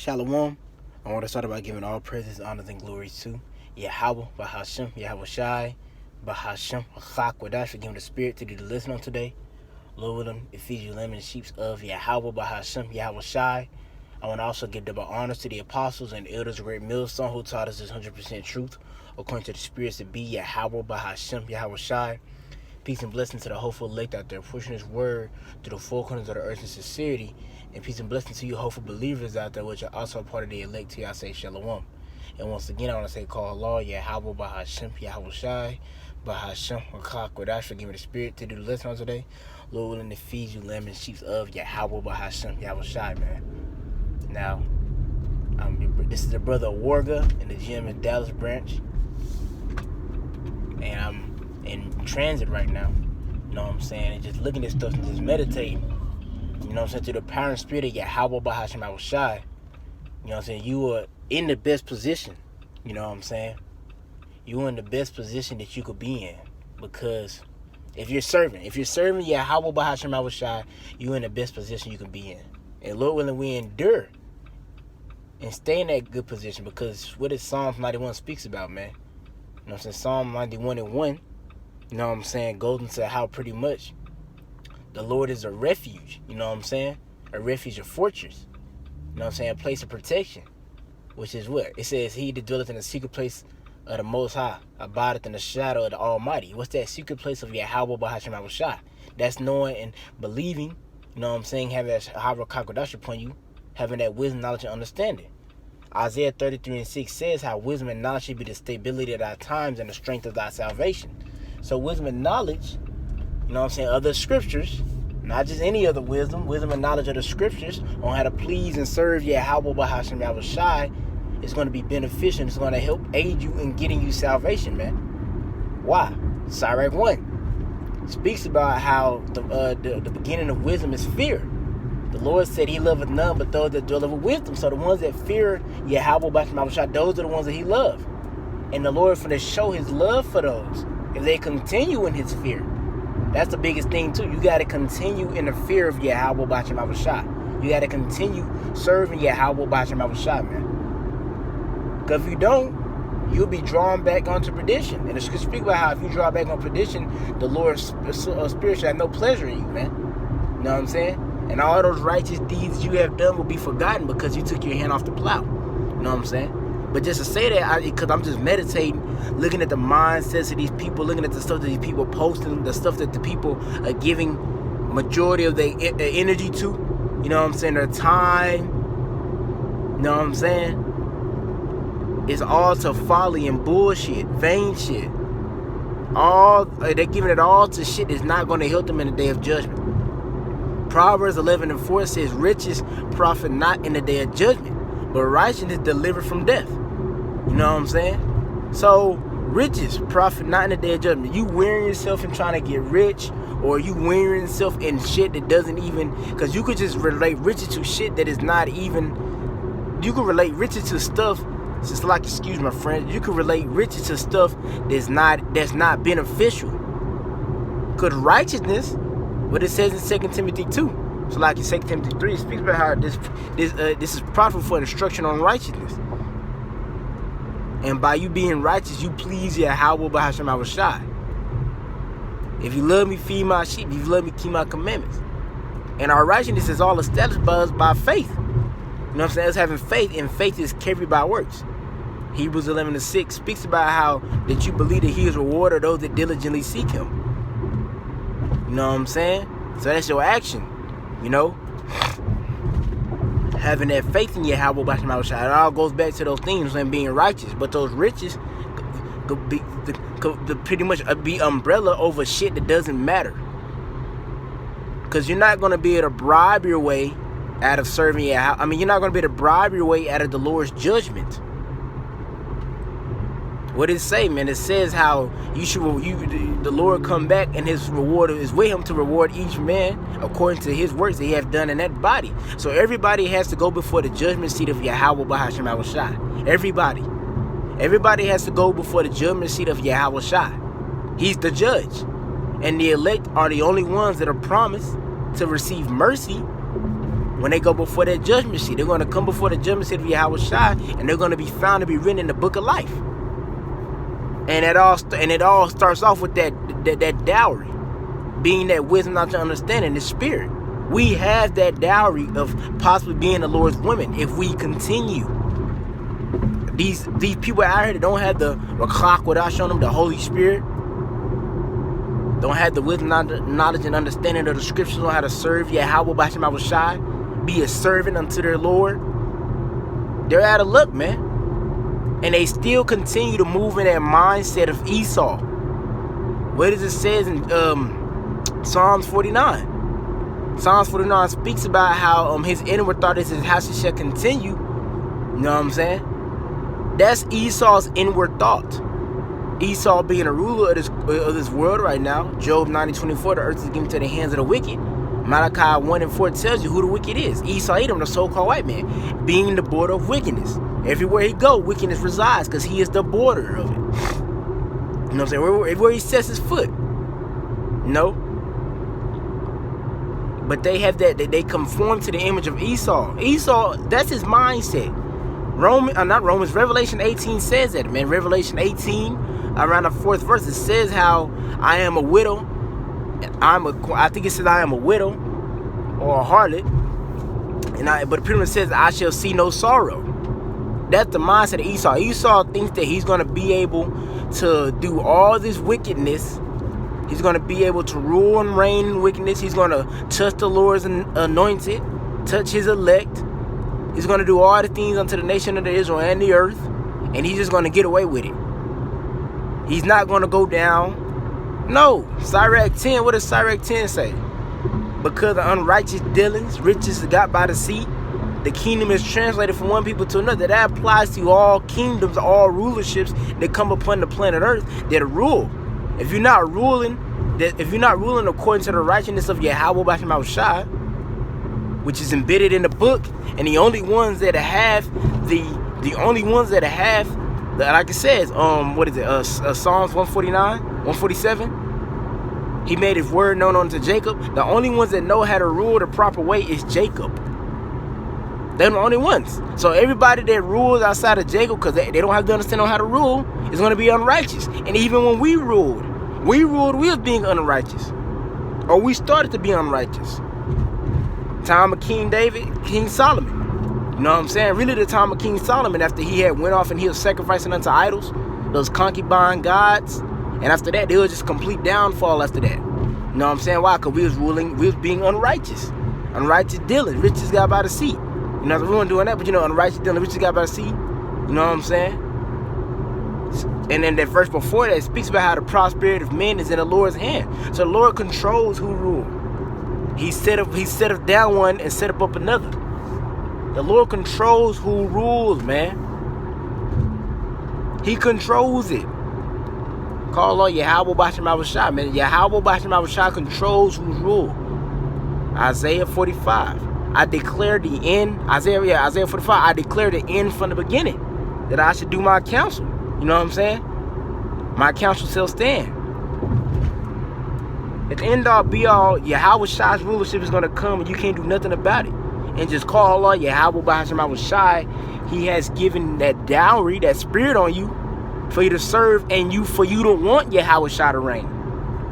Shalom. I want to start by giving all praises, honors, and glories to Yahweh, Bahashem, Yahweh Shai, Bahashem, Achakwadash, for giving the spirit to do the listening on today. Lord willing, Ephesians 11, the sheep of Yahweh, Bahashem, Yahweh Shai. I want to also give double honors to the apostles and elders of Great Millstone who taught us this 100% truth, according to the spirits to be Yahweh, Bahashem, Yahweh Shai. Peace and blessings to the hopeful elect out there, pushing his word to the four corners of the earth in sincerity. And peace and blessings to you hopeful believers out there, which are also a part of the elect. To y'all say shalom. And once again, I want to say call Allah, Yahweh, Bahashem, Yahweh Shai, Bahashem, Achakwadash, for giving the spirit to do the lesson on today. Lord willing to feed you lemon sheep of Yahweh, Bahashem, Yahweh Shai, man. Now, this is the brother Warga in the gym in Dallas branch. And I'm in transit right now, you know what I'm saying, and just looking at stuff and just meditating, you know what I'm saying, to the power and spirit of Yahweh Bahashem Yahweh Shai. You know what I'm saying, you are in the best position, you know what I'm saying, you are in the best position that you could be in, because if you're serving Yahweh Bahashem Yahweh Shai, you're in the best position you can be in. And Lord willing, we endure and stay in that good position, because what is Psalms 91 speaks about, man. You know what I'm saying, Psalm 91 and 1, you know what I'm saying, goes into how pretty much the Lord is a refuge, you know what I'm saying? A refuge, a fortress, you know what I'm saying? A place of protection, which is what? It says, he that dwelleth in the secret place of the Most High abideth in the shadow of the Almighty. What's that secret place of Yahweh Bahashem Yahweh Shai? That's knowing and believing, you know what I'm saying, having that Yahweh Kakodash upon you, having that wisdom, knowledge, and understanding. Isaiah 33 and 6 says how wisdom and knowledge should be the stability of thy times and the strength of thy salvation. So wisdom and knowledge, you know what I'm saying, other scriptures, not just any other wisdom and knowledge of the scriptures on how to please and serve Yahweh Bahashem Yahweh Shai is going to be beneficial. It's going to help aid you in getting you salvation, man. Why? Sirach 1 speaks about how the beginning of wisdom is fear. The Lord said he loveth none but those that dwell with wisdom. So the ones that fear Yahweh Bahashem Yahweh Shai, those are the ones that he loves. And the Lord is going to show his love for those if they continue in his fear. That's the biggest thing too. You got to continue in the fear of Yahweh Bahashem Yahweh Shai. You got to continue serving Yahweh Bahashem Yahweh Shai, man. Because if you don't, you'll be drawn back onto perdition. And the scripture speak about how if you draw back on perdition, the Lord's spirit shall have no pleasure in you, man. You know what I'm saying? And all those righteous deeds you have done will be forgotten because you took your hand off the plow. You know what I'm saying? But just to say that, because I'm just meditating, looking at the mindsets of these people, looking at the stuff that these people are posting, the stuff that the people are giving majority of their energy to, you know what I'm saying, their time, you know what I'm saying? It's all to folly and bullshit, vain shit. They're giving it all to shit that's not going to help them in the day of judgment. Proverbs 11 and 4 says, riches profit not in the day of judgment, but righteousness delivered from death. You know what I'm saying? So, riches profit not in the day of judgment. You wearing yourself and trying to get rich, or you wearing yourself in shit that doesn't even, because you could just relate riches to shit that is not even, you could relate riches to stuff, just like, excuse my friend, you could relate riches to stuff that's not beneficial. Because righteousness, what it says in 2 Timothy 2. So like in 2 Timothy 3, it speaks about how this is profitable for instruction on righteousness. And by you being righteous, you please Yahweh Bahashem Yahweh Shai. If you love me, feed my sheep. If you love me, keep my commandments. And our righteousness is all established by us by faith. You know what I'm saying? Us having faith, and faith is carried by works. Hebrews 11 and 6 speaks about how that you believe that he is rewarded of those that diligently seek him. You know what I'm saying? So that's your action, you know? Having that faith in Yahweh Bahashem Yahweh Shai. It all goes back to those things and being righteous. But those riches could pretty much be umbrella over shit that doesn't matter. Because you're not going to be able to bribe your way out of serving Yahweh. I mean, you're not going to be able to bribe your way out of the Lord's judgment. What does it say, man? It says how the Lord come back and his reward is with him to reward each man according to his works that he have done in that body. So everybody has to go before the judgment seat of Yahweh Bahashem Yahweh Shai. Everybody has to go before the judgment seat of Yahweh Shai. He's the judge. And the elect are the only ones that are promised to receive mercy when they go before that judgment seat. They're going to come before the judgment seat of Yahweh Shai, and they're going to be found to be written in the book of life. And it all starts off with that dowry, being that wisdom, knowledge, and understanding, the spirit. We have that dowry of possibly being the Lord's women if we continue. These people out here that don't have the Rakach without showing them the Holy Spirit, don't have the wisdom, knowledge, and understanding of the scriptures on how to serve Yahweh B'Shem Yahushai, be a servant unto their Lord. They're out of luck, man. And they still continue to move in that mindset of Esau. What does it say in Psalms 49? Psalms 49 speaks about how his inward thought is his house shall continue. You know what I'm saying? That's Esau's inward thought. Esau being a ruler of this world right now. Job 90:24, the earth is given to the hands of the wicked. Malachi 1:4 tells you who the wicked is. Esau Edom, the so-called white man, being the border of wickedness. Everywhere he go, wickedness resides because he is the border of it. You know what I'm saying? Everywhere he sets his foot. No. But they have that, they conform to the image of Esau. Esau, that's his mindset. Revelation 18 says that, man. Revelation 18, around the 4th verse, it says how I am a widow. I think it says I am a widow or a harlot. But it pretty much says I shall see no sorrow. That's the mindset of Esau. Esau thinks that he's going to be able to do all this wickedness. He's going to be able to rule and reign in wickedness. He's going to touch the Lord's anointed, touch his elect. He's going to do all the things unto the nation of Israel and the earth. And he's just going to get away with it. He's not going to go down. No. Sirach 10, what does Sirach 10 say? Because of unrighteous dealings, riches got by the sea. The kingdom is translated from one people to another. That applies to all kingdoms, all rulerships that come upon the planet Earth that rule. If you're not ruling according to the righteousness of Yahweh B'Shem Yahushai, which is embedded in the book, and the only ones that have like it says, Psalms 149, 147. He made his word known unto Jacob. The only ones that know how to rule the proper way is Jacob. They're the only ones. So everybody that rules outside of Jacob, because they don't have to understand on how to rule, is going to be unrighteous. And even when we ruled, we was being unrighteous. Or we started to be unrighteous. Time of King David, King Solomon. You know what I'm saying? Really the time of King Solomon, after he had went off and he was sacrificing unto idols, those concubine gods. And after that, there was just complete downfall after that. You know what I'm saying? Why? Because we was being unrighteous. Unrighteous dealing. Riches got by the sea. You know, we weren't doing that, but unrighteous dealing, riches got by the sea. You know what I'm saying? And then that verse before that speaks about how the prosperity of men is in the Lord's hand. So the Lord controls who rule. He set up down one and set up another. The Lord controls who rules, man. He controls it. Call on Yahweh B'Shem Yahushai, man. Yahweh B'Shem Yahushai controls who rule. Isaiah 45. I declare the end. Isaiah 45. I declare the end from the beginning, that I should do my counsel. You know what I'm saying? My counsel shall stand. At the end all be all, Yahweh Shai's rulership is going to come and you can't do nothing about it. And just call Allah Yahweh B'Shem Yahushai. He has given that dowry, that spirit on you for you to serve and for you to want Yahweh Shai to reign.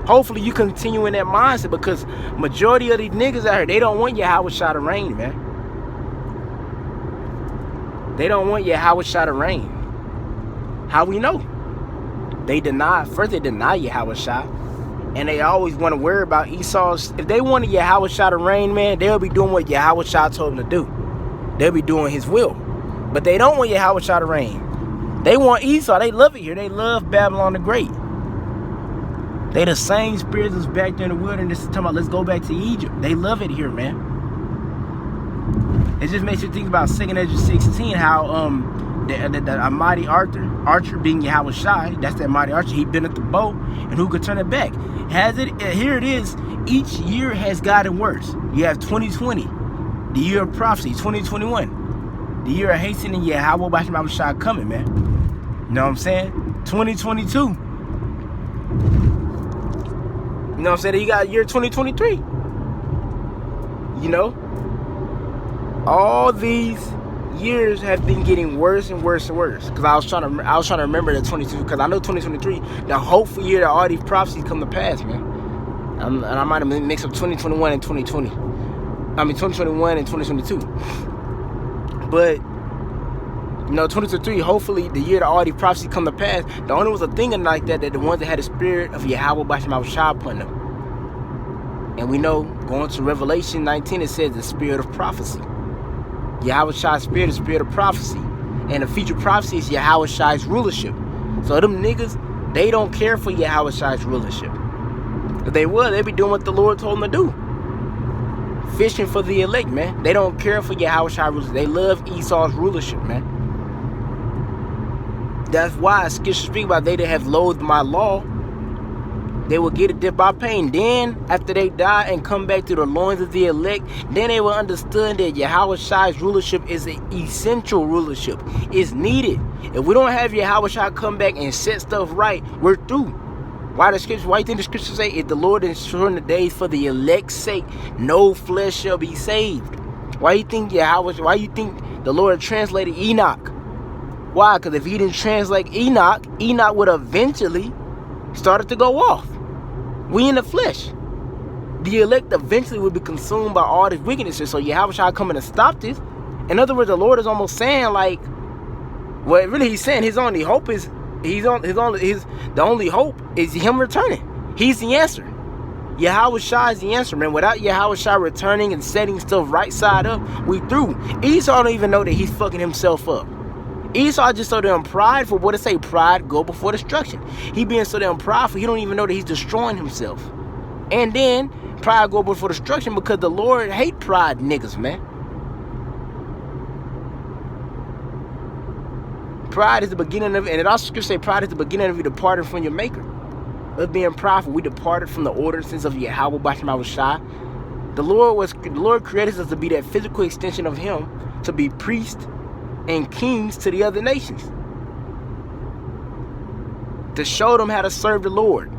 Hopefully you continue in that mindset, because majority of these niggas out here, they don't want Yahweh Shai to reign, man. They don't want Yahweh Shai to reign. How we know? First they deny Yahweh Shai. And they always want to worry about Esau's. If they wanted Yahweh Shai to reign, man, they'll be doing what Yahweh Shai told them to do. They'll be doing his will. But they don't want Yahweh Shai to reign. They want Esau. They love it here. They love Babylon the Great. They the same spirits as back there in the wilderness talking about let's go back to Egypt. They love it here, man. It just makes you think about 2nd Ezra 16, how the mighty archer being Yahweh Shai, that's that mighty archer, he bent at the bow, and who could turn it back? Here it is, each year has gotten worse. You have 2020, the year of prophecy, 2021, the year of hastening Yahweh B'Shem Yahushai coming, man. You know what I'm saying? 2022. You know what I'm saying? You got year 2023. You know? all these years have been getting worse and worse and worse. Because I was trying to remember the 22, because I know 2023, the hopeful year that all these prophecies come to pass, man. And I might have mixed up 2021 and 2020. I mean 2021 and 2022. But 2023, hopefully the year that all these prophecies come to pass. The only was a thing like that the ones that had the spirit of Yahweh Basham Shah upon them. And we know, going to Revelation 19, it says the spirit of prophecy. Yahweh Shai's spirit is the spirit of prophecy. And the future prophecy is Yahweh Shai's rulership. So them niggas, they don't care for Yahweh Shai's rulership. If they would, they'd be doing what the Lord told them to do. Fishing for the elect, man. They don't care for Yahweh Shai's rulership. They love Esau's rulership, man. That's why scriptures speak about they that have loathed my law, they will get a death by pain. Then, after they die and come back to the loins of the elect, then they will understand that Yahweh Shai's rulership is an essential rulership. It's needed. If we don't have Yahweh Shai come back and set stuff right, we're through. Why you think the scriptures say, if the Lord is shorten the days for the elect's sake, no flesh shall be saved? Why you think the Lord translated Enoch? Why? Because if he didn't translate Enoch, Enoch would eventually started to go off. We in the flesh. The elect eventually will be consumed by all this wickedness. So Yahweh Shai coming to stop this. In other words, the Lord is almost saying, like, what really he's saying, his only hope is the only hope is him returning. He's the answer. Yahweh Shai is the answer, man. Without Yahweh Shai returning and setting stuff right side up, we through. Esau don't even know that he's fucking himself up. Esau just so damn prideful. What it say? Pride go before destruction. He being so damn prideful, he don't even know that he's destroying himself. And then pride go before destruction because the Lord hate pride niggas, man. Pride is the beginning of, and it also scripture say pride is the beginning of you departing from your maker. Us being prideful, we departed from the ordinances of Yahweh Basham Shai. The Lord created us to be that physical extension of him, to be priests and kings to the other nations, to show them how to serve the Lord,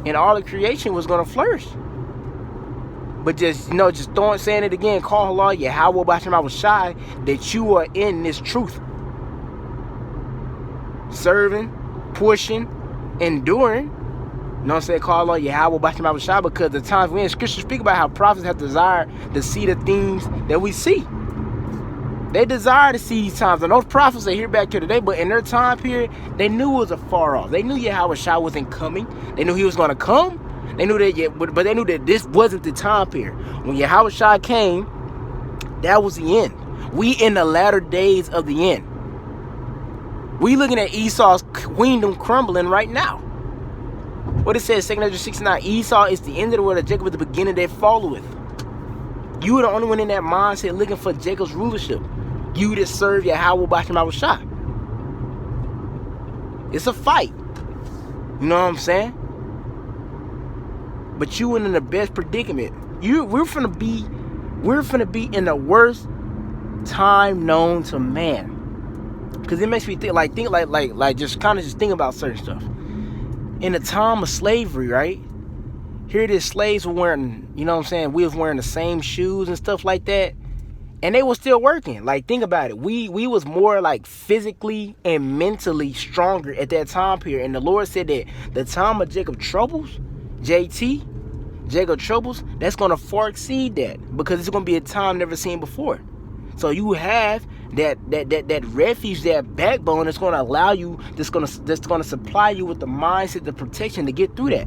and all of creation was going to flourish. But just saying it again, call Allah Yahweh Basham Shai, that you are in this truth, serving, pushing, enduring. Call Allah Yahweh Basham Shai, because the times we in scripture speak about how prophets have desired to see the things that we see. They desire to see these times. And those prophets are here back here today, but in their time period, they knew it was afar off. They knew Yahweh Shai wasn't coming. They knew he was going to come. They knew that, but they knew that this wasn't the time period. When Yahweh Shai came, that was the end. We in the latter days of the end. We looking at Esau's kingdom crumbling right now. What it says, 2 Ezra 69, Esau is the end of the world, and Jacob is the beginning that followeth. You are the only one in that mindset looking for Jacob's rulership. You that serve Yahweh Basham Shai. It's a fight. You know what I'm saying? But you in the best predicament. We're finna be in the worst time known to man. Because it makes me think just think about certain stuff. In the time of slavery, right? Here the slaves were wearing, we was wearing the same shoes and stuff like that. And they were still working. Like, think about it. We was more like physically and mentally stronger at that time period. And the Lord said that the time of Jacob troubles, Jacob troubles, that's going to far exceed that. Because it's going to be a time never seen before. So you have that refuge, that backbone that's going to allow you, that's going to supply you with the mindset, the protection to get through that.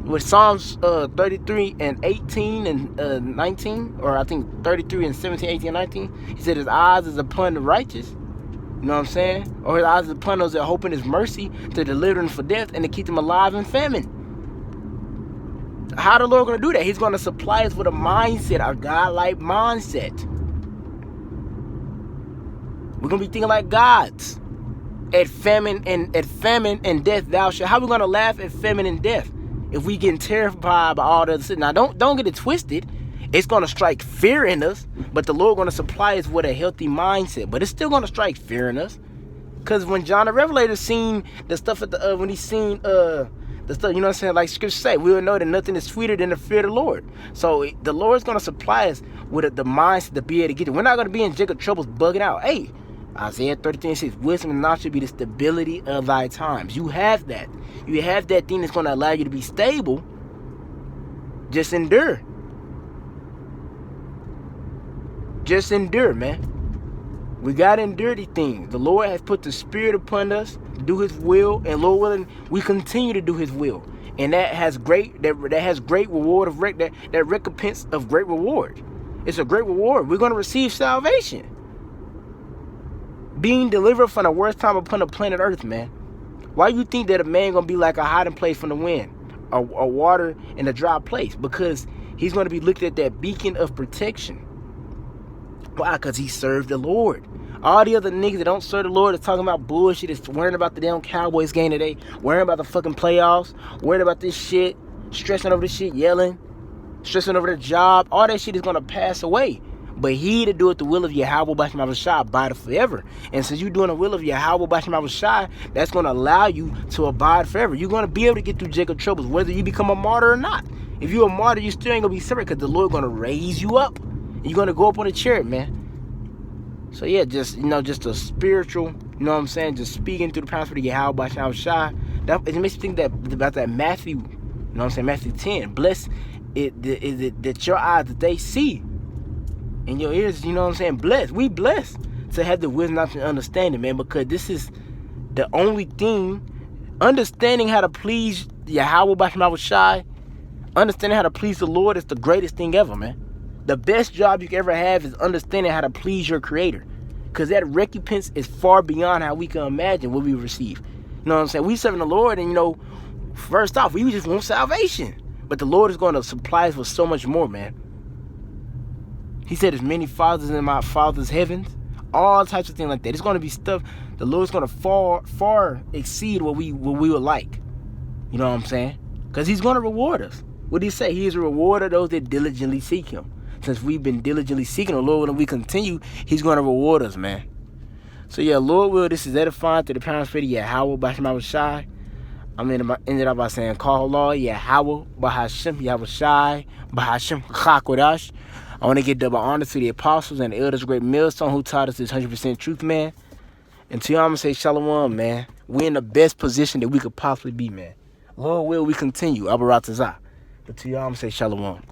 With Psalms 33 and 18 and 19, or I think 33 and 17, 18, and 19, he said his eyes is upon the righteous. You know what I'm saying? Or his eyes is upon those that hope in his mercy to deliver them from death and to keep them alive in famine. How the Lord going to do that? He's going to supply us with a mindset, a God-like mindset. We're going to be thinking like gods. At famine and death thou shalt. How are we going to laugh at famine and death if we getting terrified by all the other shit? Now, don't get it twisted. It's going to strike fear in us, but the Lord going to supply us with a healthy mindset. But it's still going to strike fear in us. Because when John the Revelator seen the stuff at when he seen the the stuff, you know what I'm saying? Like scripture say, we will know that nothing is sweeter than the fear of the Lord. So the Lord's going to supply us with the mindset to be able to get it. We're not going to be in Jacob troubles bugging out. Hey, Isaiah 33 says, wisdom and knowledge should be the stability of thy times. You have that. You have that thing that's going to allow you to be stable. Just endure. Just endure, man. We got to endure these things. The Lord has put the Spirit upon us to do His will, and Lord willing, we continue to do His will, and that has great reward of that recompense of great reward. It's a great reward. We're going to receive salvation, being delivered from the worst time upon the planet Earth, man. Why you think that a man gonna be like a hiding place from the wind, or water in a dry place? Because he's going to be looking at that beacon of protection. Why? Because he served the Lord. All the other niggas that don't serve the Lord is talking about bullshit. It's worrying about the damn Cowboys game today, worrying about the fucking playoffs, worrying about this shit, stressing over this shit, yelling, stressing over the job. All that shit is going to pass away. But he to do it the will of Yahweh B'Shem Yahushua abide forever. And since you're doing the will of Yahweh B'Shem Yahushua, that's going to allow you to abide forever. You're going to be able to get through Jacob troubles, whether you become a martyr or not. If you're a martyr, you still ain't going to be separate, because the Lord going to raise you up. And you're going to go up on a chariot, man. So yeah, just a spiritual, you know what I'm saying, just speaking through the power of Yahweh B'Shem Yahushua. It makes me think about that Matthew, you know what I'm saying, Matthew 10. Blessed is it that your eyes that they see, and your ears, you know what I'm saying, blessed. We blessed to have the wisdom and understanding, man, because this is the only thing. Understanding how to please Yahweh B'Shem Yahushua, understanding how to please the Lord is the greatest thing ever, man. The best job you can ever have is understanding how to please your Creator, because that recompense is far beyond how we can imagine what we receive. You know what I'm saying? We serving the Lord, and first off, we just want salvation, but the Lord is going to supply us with so much more, man. He said, "There's many fathers in my Father's heavens," all types of things like that. It's going to be stuff the Lord's going to far exceed what we would like. You know what I'm saying? Because He's going to reward us. What did He say? He is a rewarder of those that diligently seek Him. Since we've been diligently seeking the Lord, when we continue, He's going to reward us, man. So yeah, Lord will, this is edifying to the parents for the Yahweh B'Shem Yahushua. I'm ended up by saying, call Lord Yahweh B'Shem Yahushua B'Shem Chakodash. I want to give double honor to the apostles and the elders of Great Millstone who taught us this 100% truth, man. And to y'all, I'm going to say shalom, man. We're in the best position that we could possibly be, man. Lord will, we continue. Abaratazah. But to y'all, I'm going to say shalom.